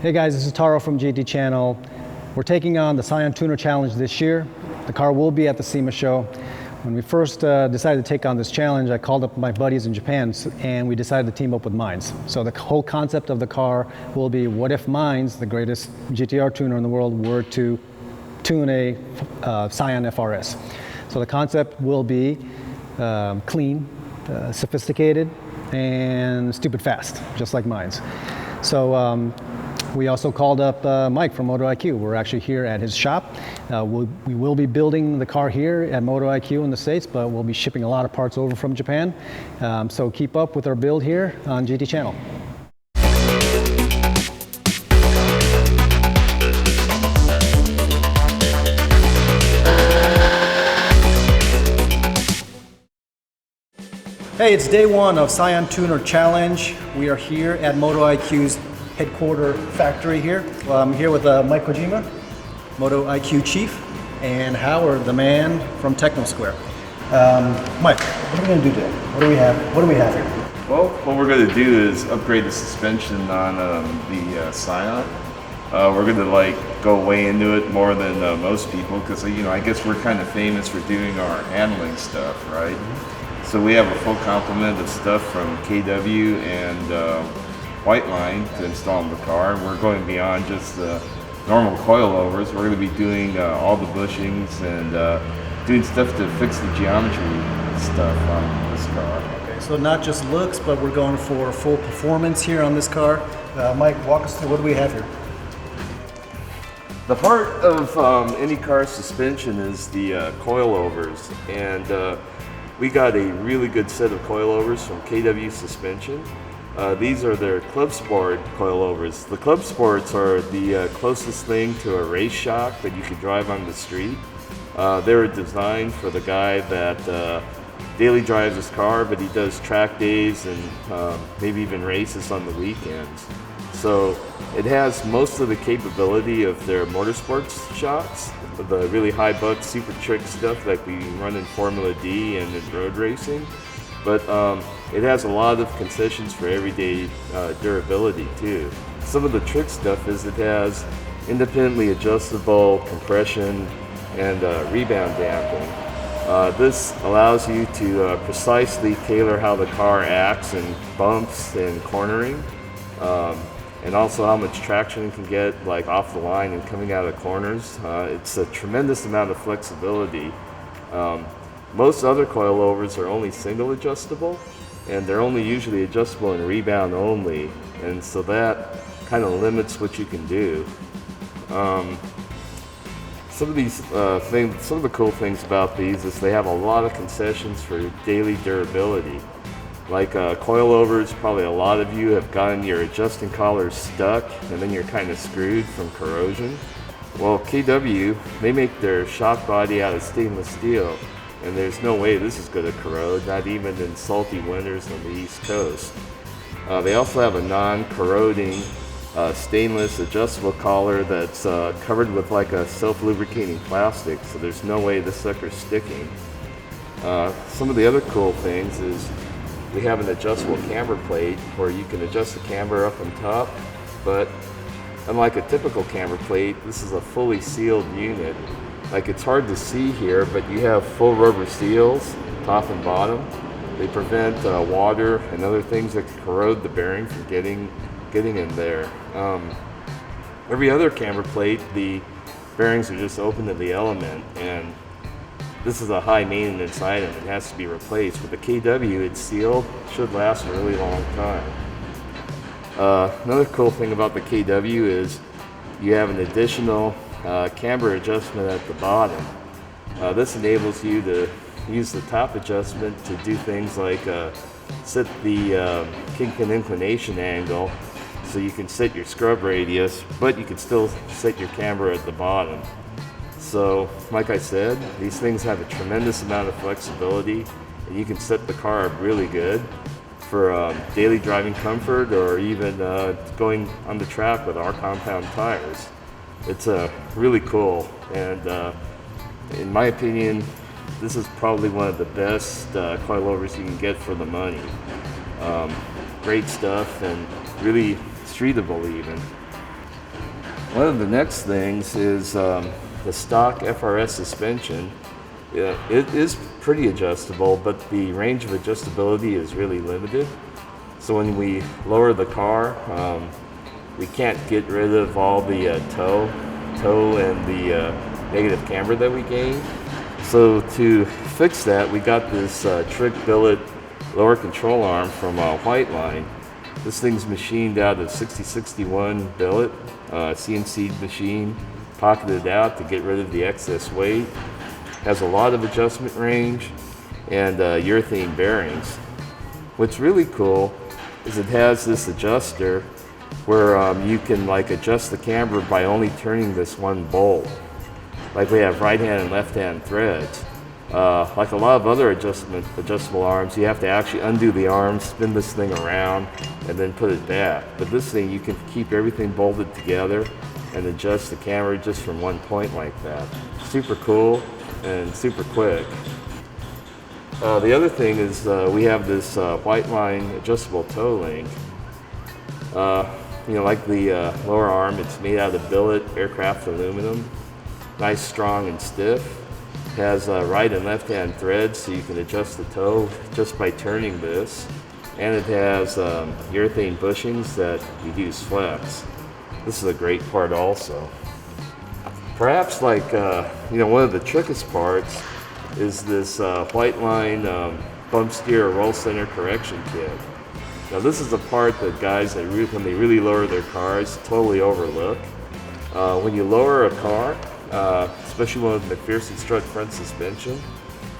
Hey guys, this is Taro from GTChannel. We're taking on the Scion Tuner Challenge this year. The car will be at the SEMA show. When we first decided to take on this challenge, I called up my buddies in Japan and we decided to team up with Mines. So the whole concept of the car will be, what if Mines, the greatest GTR tuner in the world, were to tune a Scion FR-S. So the concept will be clean, sophisticated, and stupid fast, just like Mines. So we also called up Mike from MotoIQ. We're actually here at his shop. We will be building the car here at MotoIQ in the States, but we'll be shipping a lot of parts over from Japan. So keep up with our build here on GTChannel. Hey, it's day one of Scion Tuner Challenge. We are here at MotoIQ's headquarter factory here. I'm here with Mike Kojima, MotoIQ chief, and Howard, the man from Techno Square. Mike, what are we going to do today? What do we have here? Well, what we're going to do is upgrade the suspension on the Scion. We're going to go way into it more than most people because I guess we're kind of famous for doing our handling stuff, right? Mm-hmm. So we have a full complement of stuff from KW and Whiteline to install in the car. We're going beyond just the normal coilovers. We're going to be doing all the bushings and doing stuff to fix the geometry stuff on this car. Okay, so not just looks, but we're going for full performance here on this car. Mike, walk us through, what do we have here? The heart of any car suspension is the coilovers, and we got a really good set of coilovers from KW Suspension. These are their Club Sport coilovers. The Club Sports are the closest thing to a race shock that you could drive on the street. They were designed for the guy that daily drives his car, but he does track days and maybe even races on the weekends. So it has most of the capability of their motorsports shocks, the really high buck super trick stuff that we run in Formula D and in road racing. But it has a lot of concessions for everyday durability too. Some of the trick stuff is it has independently adjustable compression and rebound damping. This allows you to precisely tailor how the car acts in bumps and cornering, and also how much traction it can get off the line and coming out of corners. It's a tremendous amount of flexibility. Most other coilovers are only single adjustable, and they're only usually adjustable in rebound only, and so that kind of limits what you can do. Some of the cool things about these is they have a lot of concessions for daily durability. Like coilovers, probably a lot of you have gotten your adjusting collars stuck, and then you're kind of screwed from corrosion. Well, KW, they make their shock body out of stainless steel, and there's no way this is going to corrode, not even in salty winters on the East Coast. They also have a non-corroding stainless adjustable collar that's covered with a self-lubricating plastic, so there's no way this sucker's sticking. Some of the other cool things is we have an adjustable camber plate where you can adjust the camber up and top, but unlike a typical camber plate, this is a fully sealed unit. It's hard to see here, but you have full rubber seals, top and bottom. They prevent water and other things that can corrode the bearing from getting in there. Every other camber plate, the bearings are just open to the element, and this is a high maintenance item. It has to be replaced. With the KW, it's sealed, should last a really long time. Another cool thing about the KW is you have an additional camber adjustment at the bottom. This enables you to use the top adjustment to do things like set the kingpin inclination angle, so you can set your scrub radius, but you can still set your camber at the bottom. So, like I said, these things have a tremendous amount of flexibility, and you can set the car up really good for daily driving comfort, or even going on the track with our compound tires. It's really cool, and in my opinion, this is probably one of the best coilovers you can get for the money. Great stuff, and really streetable even. One of the next things is the stock FR-S suspension. Yeah, it is pretty adjustable, but the range of adjustability is really limited. So when we lower the car, we can't get rid of all the toe and the negative camber that we gained. So to fix that, we got this trick billet lower control arm from Whiteline. This thing's machined out of 6061 billet, CNC machine, pocketed out to get rid of the excess weight. Has a lot of adjustment range and urethane bearings. What's really cool is it has this adjuster where you can like adjust the camber by only turning this one bolt. Like we have right hand and left hand threads. Like a lot of other adjustable arms, you have to actually undo the arm, spin this thing around, and then put it back. But this thing, you can keep everything bolted together and adjust the camber just from one point like that. Super cool and super quick. The other thing is we have this Whiteline adjustable toe link. You know, like the lower arm, it's made out of billet aircraft aluminum. Nice, strong, and stiff. Has right and left hand threads so you can adjust the toe just by turning this. And it has urethane bushings that reduce flex. This is a great part also. Perhaps like, you know, one of the trickiest parts is this Whiteline bump steer roll center correction kit. Now this is a part that guys, when they really lower their cars, totally overlook. When you lower a car, especially one with McPherson strut front suspension,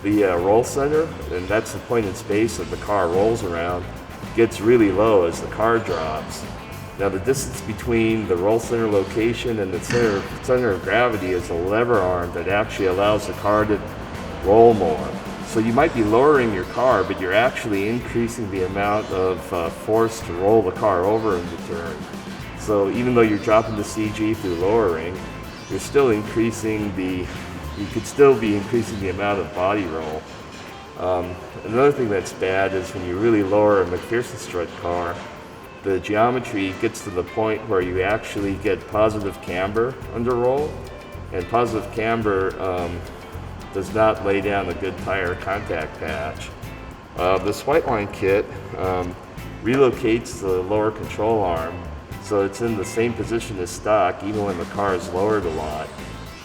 the roll center, and that's the point in space that the car rolls around, gets really low as the car drops. Now the distance between the roll center location and the center of gravity is a lever arm that actually allows the car to roll more. So you might be lowering your car, but you're actually increasing the amount of force to roll the car over in the turn. So even though you're dropping the CG through lowering, you're still increasing you could still be increasing the amount of body roll. Another thing that's bad is when you really lower a McPherson strut car, the geometry gets to the point where you actually get positive camber under roll, and positive camber does not lay down a good tire contact patch. This Whiteline kit relocates the lower control arm so it's in the same position as stock even when the car is lowered a lot.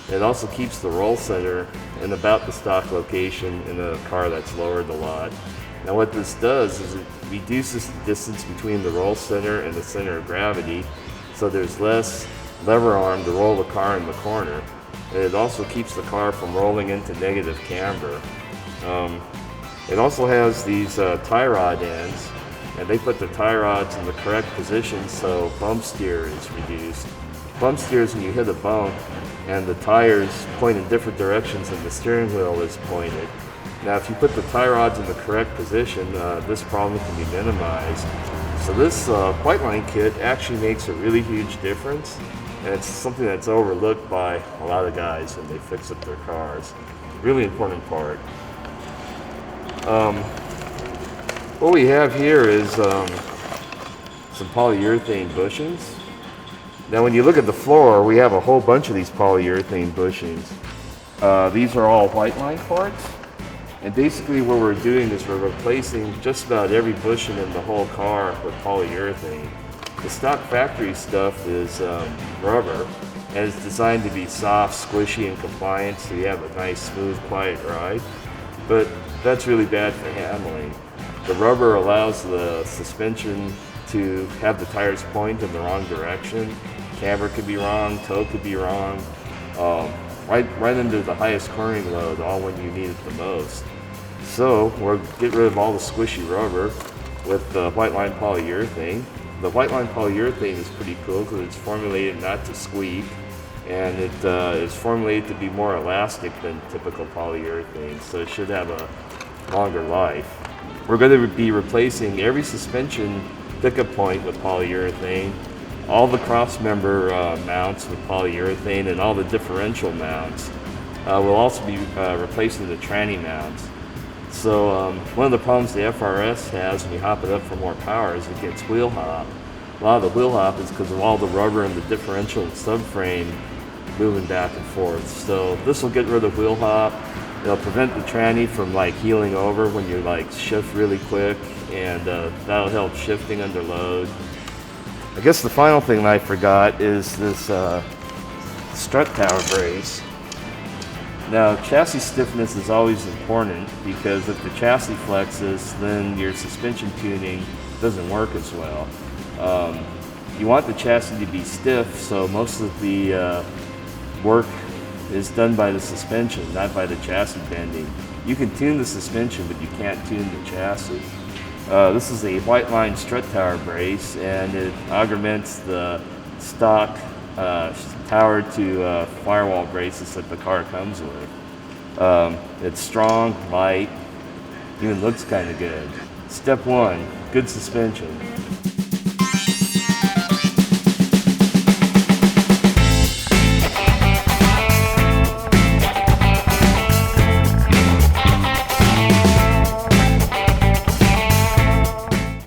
It also keeps the roll center in about the stock location in a car that's lowered a lot. Now what this does is it reduces the distance between the roll center and the center of gravity, so there's less lever arm to roll the car in the corner. And it also keeps the car from rolling into negative camber. It also has these tie rod ends, and they put the tie rods in the correct position so bump steer is reduced. Bump steer is when you hit a bump and the tires point in different directions and the steering wheel is pointed. Now if you put the tie rods in the correct position, this problem can be minimized. So this Whiteline kit actually makes a really huge difference, and it's something that's overlooked by a lot of guys when they fix up their cars. Really important part. What we have here is some polyurethane bushings. Now when you look at the floor, we have a whole bunch of these polyurethane bushings. These are all Whiteline parts. And basically what we're doing is we're replacing just about every bushing in the whole car with polyurethane. The stock factory stuff is rubber, and it's designed to be soft, squishy, and compliant, so you have a nice, smooth, quiet ride. But that's really bad for handling. The rubber allows the suspension to have the tires point in the wrong direction. Camber could be wrong, toe could be wrong, right into the highest cornering load, all when you need it the most. So we'll get rid of all the squishy rubber with the Whiteline polyurethane. The Whiteline polyurethane is pretty cool because it's formulated not to squeak, and it is formulated to be more elastic than typical polyurethane, so it should have a longer life. We're going to be replacing every suspension pickup point with polyurethane, all the cross member mounts with polyurethane, and all the differential mounts. We'll also be replacing the tranny mounts. So one of the problems the FR-S has when you hop it up for more power is it gets wheel hop. A lot of the wheel hop is because of all the rubber and the differential subframe moving back and forth. So this will get rid of wheel hop. It'll prevent the tranny from like healing over when you like shift really quick, and that'll help shifting under load. I guess the final thing I forgot is this strut tower brace. Now, chassis stiffness is always important because if the chassis flexes, then your suspension tuning doesn't work as well. You want the chassis to be stiff, so most of the work is done by the suspension, not by the chassis bending. You can tune the suspension, but you can't tune the chassis. This is a Whiteline strut tower brace, and it augments the stock tower to firewall braces that the car comes with. It's strong, light, even looks kind of good. Step one, good suspension.